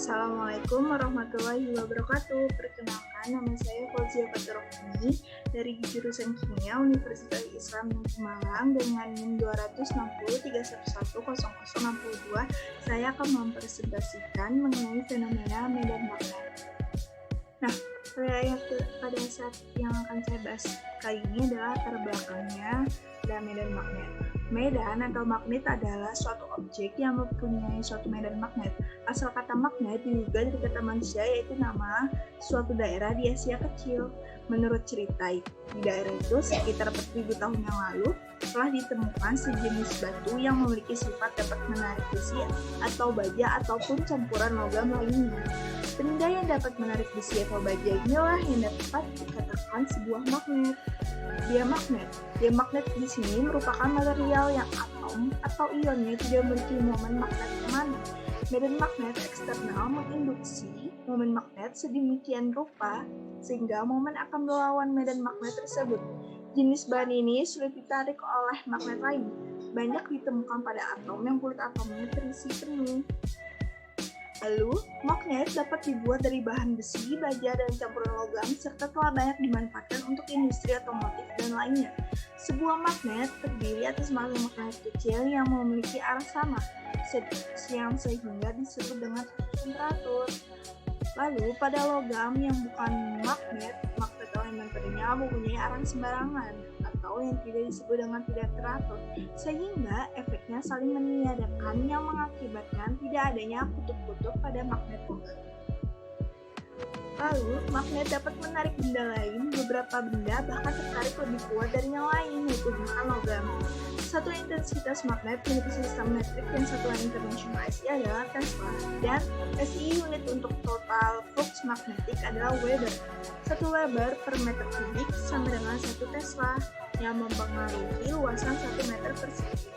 Assalamualaikum warahmatullahi wabarakatuh. Perkenalkan, nama saya Fauzia Faturrahmi dari jurusan Kimia Universitas Islam Negeri Malang dengan NIM 26031100062. Saya akan mempresentasikan mengenai fenomena medan magnet. Nah, pada saat yang akan saya bahas kali ini adalah latar belakangnya dan medan magnet. Medan atau magnet adalah suatu objek yang mempunyai suatu medan magnet. Asal kata magnet diduga dari kata manusia, yaitu nama suatu daerah di Asia Kecil. Menurut cerita di daerah itu sekitar 4000 tahun yang lalu telah ditemukan sejenis batu yang memiliki sifat dapat menarik besi atau baja ataupun campuran logam lainnya. Benda yang dapat menarik besi atau baja inilah yang dapat dikatakan sebuah magnet. Diamagnet di sini merupakan material yang atom atau ionnya tidak memiliki momen magnet permanen. Medan magnet eksternal menginduksi momen magnet sedemikian rupa sehingga momen akan melawan medan magnet tersebut. Jenis bahan ini sulit ditarik oleh magnet lain. Banyak ditemukan pada atom yang kulit atomnya terisi penuh. Lalu, magnet dapat dibuat dari bahan besi, baja, dan campuran logam, serta telah banyak dimanfaatkan untuk industri otomotif dan lainnya. Sebuah magnet terdiri atas magnet kecil yang memiliki arah sama, yang sehingga disebut dengan teratur. Lalu, pada logam yang bukan magnet elemen padanya mempunyai arah sembarangan atau yang tidak disebut dengan tidak teratur, sehingga efeknya saling meniadakan yang mengakibatkan tidak adanya kutub-kutub pada magnet logam. Lalu, magnet dapat menarik benda lain. Beberapa benda bahkan tertarik lebih kuat dari yang lain, yaitu bukan logam. Satu intensitas magnet menurut sistem metrik dan satuan internasional SI adalah Tesla, dan SI unit untuk total flux magnetik adalah Weber. 1 Weber per meter kubik sama dengan 1 Tesla, yang mempengaruhi luasan 1 meter persegi.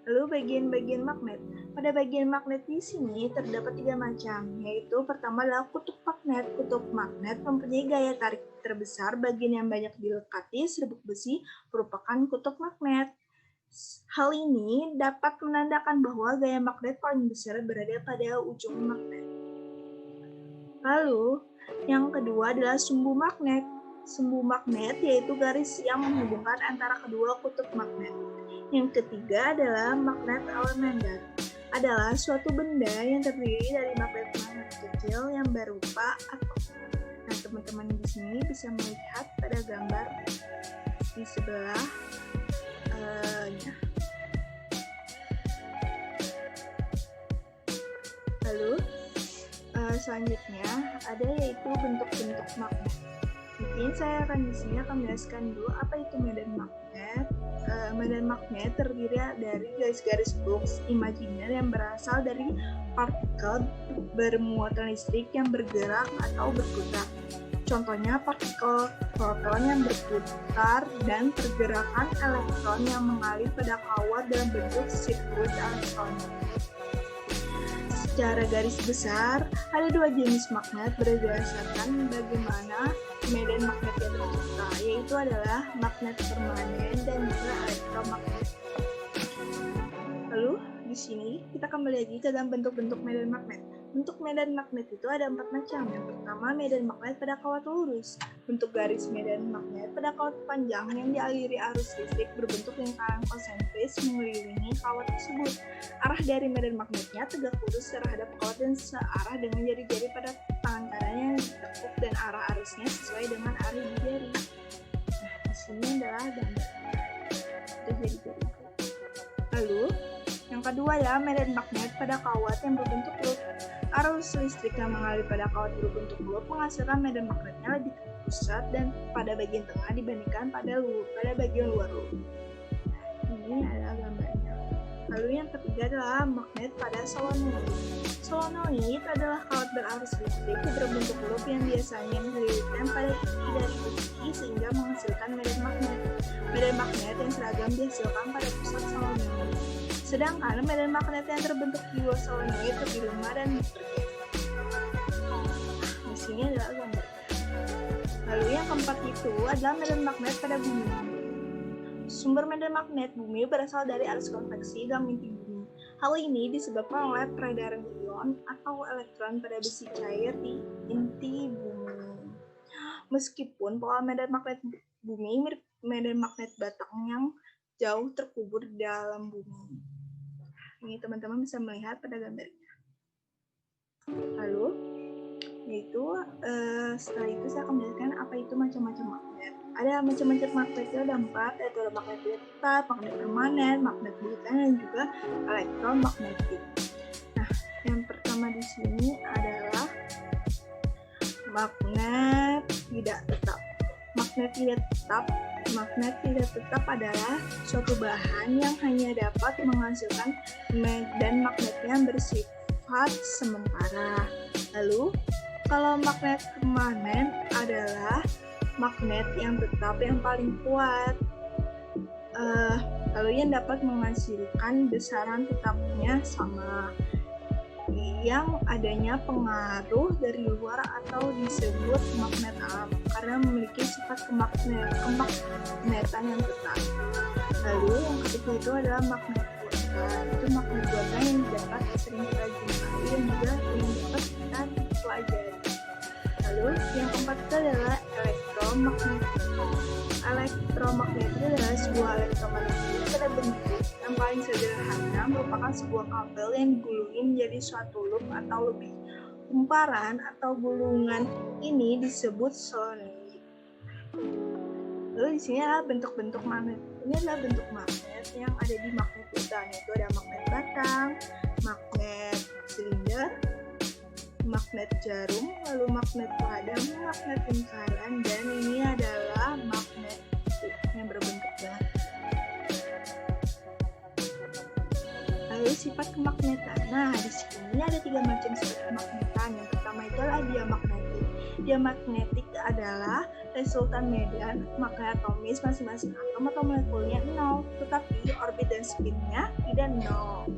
Lalu bagian-bagian magnet. Pada bagian magnet di sini terdapat 3 macam, yaitu pertama adalah kutub magnet. Kutub magnet mempunyai gaya tarik terbesar. Bagian yang banyak dilekati serbuk besi merupakan kutub magnet. Hal ini dapat menandakan bahwa gaya magnet paling besar berada pada ujung magnet. Lalu, yang kedua adalah sumbu magnet. Sumbu magnet yaitu garis yang menghubungkan antara kedua kutub magnet. Yang ketiga adalah magnet elementer. Adalah suatu benda yang terdiri dari magnet-magnet kecil yang berupa atom. Nah, teman-teman di sini bisa melihat pada gambar di sebelah Lalu selanjutnya ada yaitu bentuk-bentuk magnet. Mungkin saya di sini akan menjelaskan dulu apa itu medan magnet. Medan magnet terdiri dari garis-garis box imajiner yang berasal dari partikel bermuatan listrik yang bergerak atau berputar. Contohnya partikel proton yang berputar dan pergerakan elektron yang mengalir pada kawat dalam bentuk sirkuit elektronik. Secara garis besar, ada 2 jenis magnet berdasarkan bagaimana medan magnet yang tercipta, yaitu adalah magnet permanen dan juga elektromagnet. Lalu, di sini kita kembali lagi ke dalam bentuk-bentuk medan magnet. Bentuk medan magnet itu ada 4 macam. Yang pertama, medan magnet pada kawat lurus. Bentuk garis medan magnet pada kawat panjang yang dialiri arus listrik berbentuk lingkaran konsentris mengelilingi kawat tersebut. Arah dari medan magnetnya tegak lurus terhadap kawat dan searah dengan jari-jari pada tangan kanannya yang ditekuk dan arah arusnya sesuai dengan arah jari. Nah, di sini adalah gambar jari-jari. Lalu, yang kedua adalah medan magnet pada kawat yang berbentuk loop. Arus listrik yang mengalir pada kawat berbentuk loop menghasilkan medan magnetnya lebih ke pusat dan pada bagian tengah dibandingkan pada bagian luar loop. Ini adalah gambarnya. Lalu yang ketiga adalah magnet pada solenoid. Solenoid adalah kawat berarus listrik berbentuk loop yang biasanya dililitkan pada inti dari besi sehingga menghasilkan medan magnet. Medan magnet yang seragam dihasilkan pada pusat solenoid. Sedangkan medan magnet yang terbentuk di luar solenoid lebih lemah dan bergerak. Di sini adalah gambar. Lalu yang keempat itu adalah medan magnet pada bumi. Sumber medan magnet bumi berasal dari arus konveksi dalam inti bumi. Hal ini disebabkan oleh peredaran ion atau elektron pada besi cair di inti bumi. Meskipun pola medan magnet bumi mirip medan magnet batang yang jauh terkubur di dalam bumi. Ini teman-teman bisa melihat pada gambar ini. Lalu, setelah itu saya akan menjelaskan apa itu macam-macam magnet. Ada macam-macam magnet, ada 4, yaitu ada magnet tetap, magnet permanen, magnet bulan, dan juga elektromagnetik. Nah, yang pertama di sini adalah magnet tidak tetap. Magnet tidak tetap adalah suatu bahan yang hanya dapat menghasilkan medan magnet yang bersifat sementara. Lalu, kalau magnet permanen adalah magnet yang tetap yang paling kuat, lalu yang dapat menghasilkan besaran tetapnya sama, yang adanya pengaruh dari luar atau disebut magnet alam karena memiliki sifat kemagnetan yang tetap. Lalu yang ketiga itu adalah magnet buatan. Itu magnet buatan yang dapat sering kita jumpai dan juga yang dapat kita pelajari. Lalu yang keempat itu adalah elektromagnetik. Elektromagnetik adalah sebuah elektromagnetik pada bentuk yang paling sederhana, merupakan sebuah kabel yang digulungin menjadi suatu loop atau lebih. Kumparan atau gulungan ini disebut solenoid. Lalu di sini adalah bentuk-bentuk magnet. Ini adalah bentuk magnet yang ada di magnet buatan, yaitu ada magnet batang, magnet silinder, magnet jarum, lalu magnet padam, magnet lingkaran, dan ini adalah magnet yang berbentuk bar. Lalu sifat kemagnetan. Nah, di sini ada 3 macam sifat kemagnetan. Yang pertama itu adalah diamagnetik. Diamagnetik adalah resultan medan magnet atomis masing-masing atom atau molekulnya 0, tetapi orbit dan spinnya tidak 0.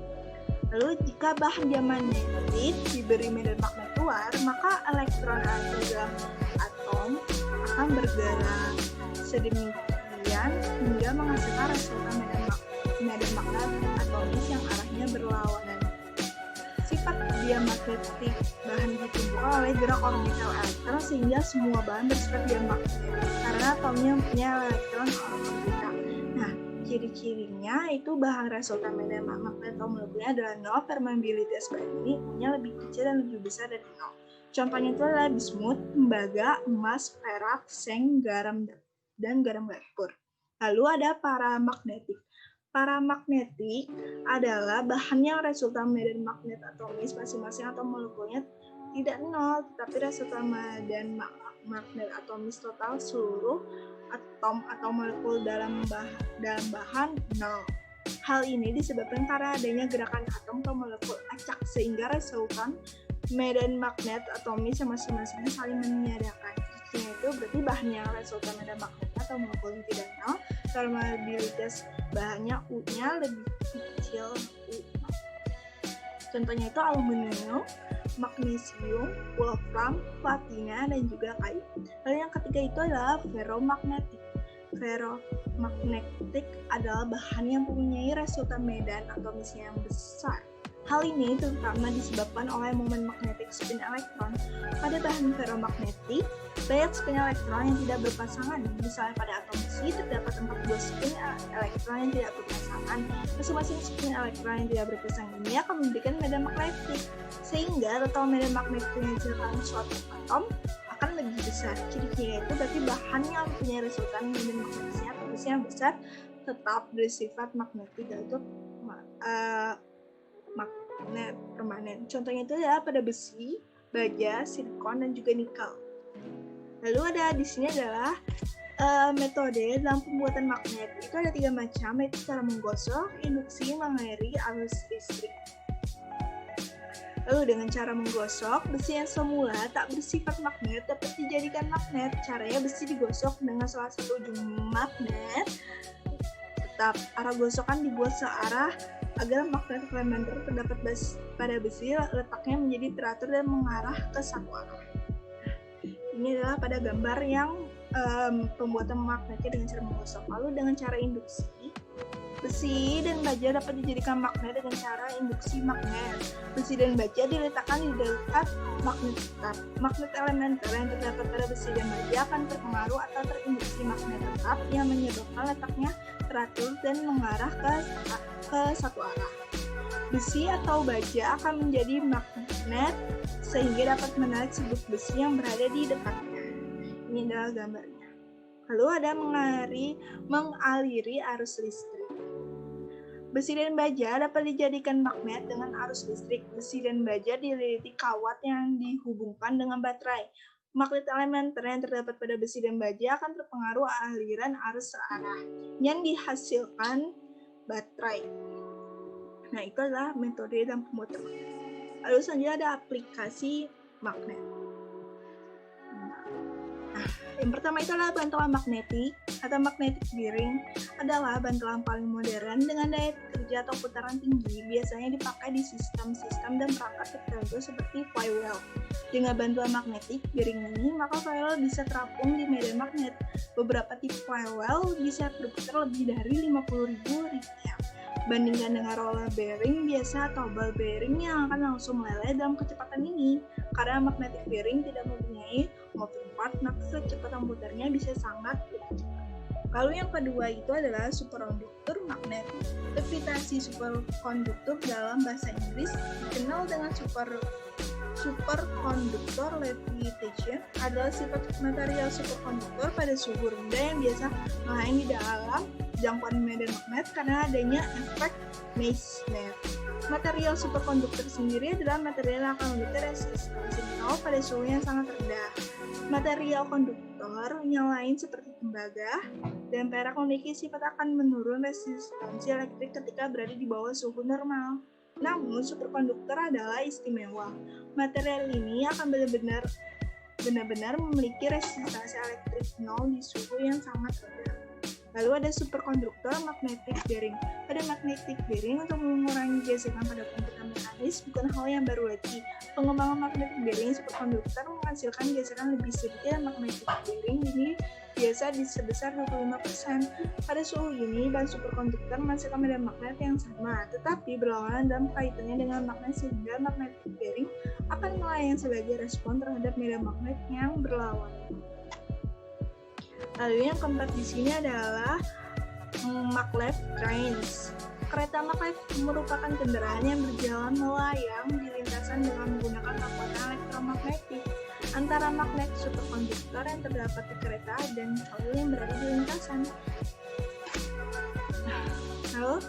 Lalu jika bahan diamagnetik diberi medan magnet luar, maka elektron atau dalam atom akan bergerak sedemikian hingga menghasilkan resultan medan magnet atomis yang arahnya berlawanan. Sifat diamagnetik bahan ditentukan oleh gerak orbital elektron sehingga semua bahan bersifat diamagnetik karena atomnya punya elektron orbital. Nah, ciri-cirinya itu bahan resultan medan magnet atau molekulnya adalah 0, permeabilitas bahan ini punya lebih kecil dan lebih besar dari 0. Contohnya itu adalah bismut, tembaga, emas, perak, seng, garam, dan garam gapur. Lalu ada paramagnetik. Paramagnetik adalah bahan yang resultan medan magnet atomis masing-masing atau molekulnya tidak 0, tetapi resultan medan magnet atomis total seluruh atom atau molekul dalam bahan 0. Hal ini disebabkan karena adanya gerakan atom atau molekul acak sehingga resultan medan magnet atomis masing-masing saling meniadakan. Itu berarti bahannya resultan medan magnet atau molekulnya tidak 0, permeabilitas bahannya U-nya lebih kecil U. Contohnya itu aluminium, magnesium, wolfram, platina, dan juga kayu. Lalu yang ketiga itu adalah ferromagnetik. Ferromagnetik adalah bahan yang mempunyai resultan medan atomisnya yang besar. Hal ini terutama disebabkan oleh momen magnetik spin elektron. Pada bahan ferromagnetik, banyak spin elektron yang tidak berpasangan. Misalnya pada atom besi terdapat 4 buah spin elektron yang tidak berpasangan. Masing-masing spin elektron yang tidak berpasangan ini akan memberikan medan magnetik, sehingga total medan magnetik yang dihasilkan suatu atom akan lebih besar. Ciri-cirinya itu berarti bahan yang punya resultan medan magnetisnya atomisnya yang besar tetap bersifat magnetik, yaitu magnet permanen. Contohnya itu adalah pada besi, baja, silikon, dan juga nikel. Lalu ada di sini adalah metode dalam pembuatan magnet. Itu ada 3 macam, yaitu cara menggosok, induksi, mengairi, arus listrik. Lalu dengan cara menggosok, besi yang semula tak bersifat magnet dapat dijadikan magnet. Caranya besi digosok dengan salah satu ujung magnet. Tetap arah gosokan dibuat searah agar magnet filamentor terdapat pada besi letaknya menjadi teratur dan mengarah ke satu arah. Ini adalah pada gambar yang pembuatan magnetnya dengan cara menggosok. Lalu dengan cara induksi, Besi dan baja dapat dijadikan magnet dengan cara induksi magnet. Besi dan baja diletakkan di dekat magnet tetap. Magnet elementer yang terdapat pada besi dan baja akan terpengaruh atau terinduksi magnet tetap yang menyebabkan letaknya teratur dan mengarah ke satu arah. Besi atau baja akan menjadi magnet sehingga dapat menarik sebuk besi yang berada di dekatnya. Ini adalah gambarnya. Lalu ada mengaliri arus listrik. Besi dan baja dapat dijadikan magnet dengan arus listrik. Besi dan baja dililit kawat yang dihubungkan dengan baterai. Magnet elementer yang terdapat pada besi dan baja akan terpengaruh aliran arus searah yang dihasilkan baterai. Nah, itu adalah metode dan pemutar magnet. Lalu selanjutnya ada aplikasi magnet. Yang pertama itu adalah bantalan magnetik atau magnetic bearing adalah bantalan paling modern dengan daya kerja atau putaran tinggi, biasanya dipakai di sistem-sistem dan perangkat tertentu seperti flywheel. Dengan bantuan magnetic bearing ini, maka flywheel bisa terapung di medan magnet. Beberapa tipe flywheel bisa berputar lebih dari 50.000 rpm. Bandingkan dengan roller bearing biasa atau ball bearing yang akan langsung meleleh dalam kecepatan ini. Karena magnetic bearing tidak mempunyai moving part, maka kecepatan putarnya bisa sangat cepat. Lalu yang kedua itu adalah superkonduktor magnet. Levitasi superkonduktor dalam bahasa Inggris dikenal dengan superkonduktor levitation adalah sifat material superkonduktor pada suhu rendah yang biasa menghalang di dalam jangkauan medan magnet karena adanya efek Meissner. Material superkonduktor sendiri adalah material yang akan memiliki resistansi nol pada suhu yang sangat rendah. Material konduktor yang lain seperti tembaga dan perak memiliki sifat akan menurun resistansi elektrik ketika berada di bawah suhu normal. Namun, superkonduktor adalah istimewa. Material ini akan benar-benar memiliki resistansi elektrik nol di suhu yang sangat rendah. Lalu ada superkonduktor magnetic bearing. Pada magnetic bearing untuk mengurangi gesekan pada komputer mekanis bukan hal yang baru lagi. Pengembangan magnetic bearing superkonduktor menghasilkan gesekan lebih sedikit dan magnetic bearing ini biasa di sebesar 25%. Pada suhu ini, bahan superkonduktor menghasilkan medan magnet yang sama, tetapi berlawanan dalam kaitannya dengan magnet sehingga magnetic bearing akan melayang sebagai respon terhadap medan magnet yang berlawanan. Lalu yang keempat di sini adalah maglev trains. Kereta maglev merupakan kendaraan yang berjalan melayang di lintasan dengan menggunakan kekuatan elektromagnetik antara magnet superkonduktor yang terdapat di kereta dan coil yang berada di lintasan. Lalu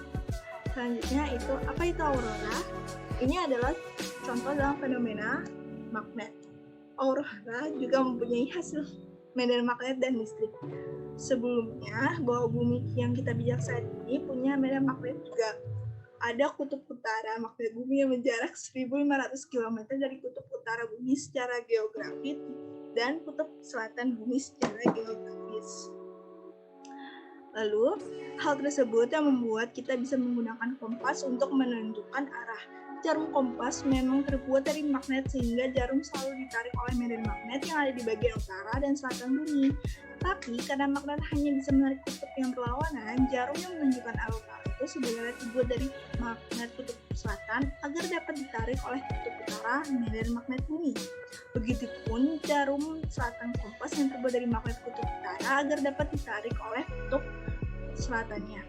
selanjutnya itu apa itu aurora? Ini adalah contoh dalam fenomena magnet. Aurora juga mempunyai hasil medan magnet dan listrik. Sebelumnya, bawah bumi yang kita bijak saat ini punya medan magnet juga. Ada kutub utara magnet bumi yang menjarak 1.500 km dari kutub utara bumi secara geografis dan kutub selatan bumi secara geografis. Lalu, hal tersebut yang membuat kita bisa menggunakan kompas untuk menentukan arah. Jarum kompas memang terbuat dari magnet sehingga jarum selalu ditarik oleh medan magnet yang ada di bagian utara dan selatan bumi. Tapi karena magnet hanya bisa menarik kutub yang berlawanan, jarum yang menunjukkan arah itu sebenarnya terbuat dari magnet kutub selatan agar dapat ditarik oleh kutub utara medan magnet bumi. Begitupun jarum selatan kompas yang terbuat dari magnet kutub utara agar dapat ditarik oleh kutub selatannya.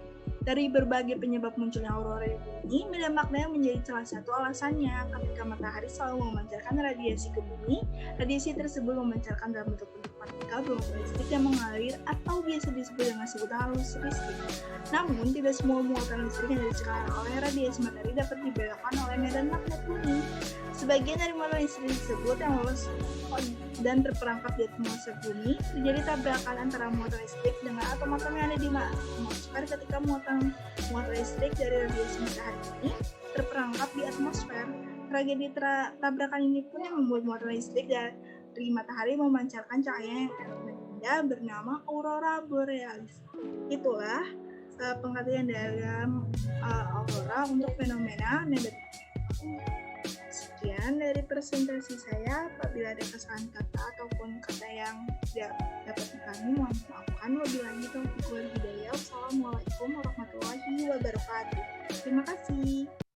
Dari berbagai penyebab munculnya aurora di bumi, medan magnet menjadi salah satu alasannya. Ketika matahari selalu memancarkan radiasi ke bumi, radiasi tersebut memancarkan dalam bentuk partikel bermuatan listrik yang mengalir atau biasa disebut dengan sebutan arus listrik. Namun, tidak semua muatan listrik yang disekarang oleh radiasi matahari dapat dibelokkan oleh medan magnet bumi. Sebagian dari muatan listrik tersebut yang lolos dan terperangkap di atmosfer bumi, terjadi tabrakan antara muatan listrik dengan atom-atom yang ada di atmosfer ketika muatan listrik dari radiasi matahari ini terperangkap di atmosfer. Tragedi tabrakan ini pun yang membuat muatan listrik dari matahari memancarkan cahaya yang indah bernama aurora borealis. Itulah pengertian dalam aurora untuk fenomena medan. Sekian dari presentasi saya. Apabila ada kesalahan kata ataupun kata yang tidak dapat dipahami, mohon maafkan. Wabillahi taufiq wal hidayah. Wassalamualaikum Wassalamualaikum warahmatullahi wabarakatuh. Terima kasih.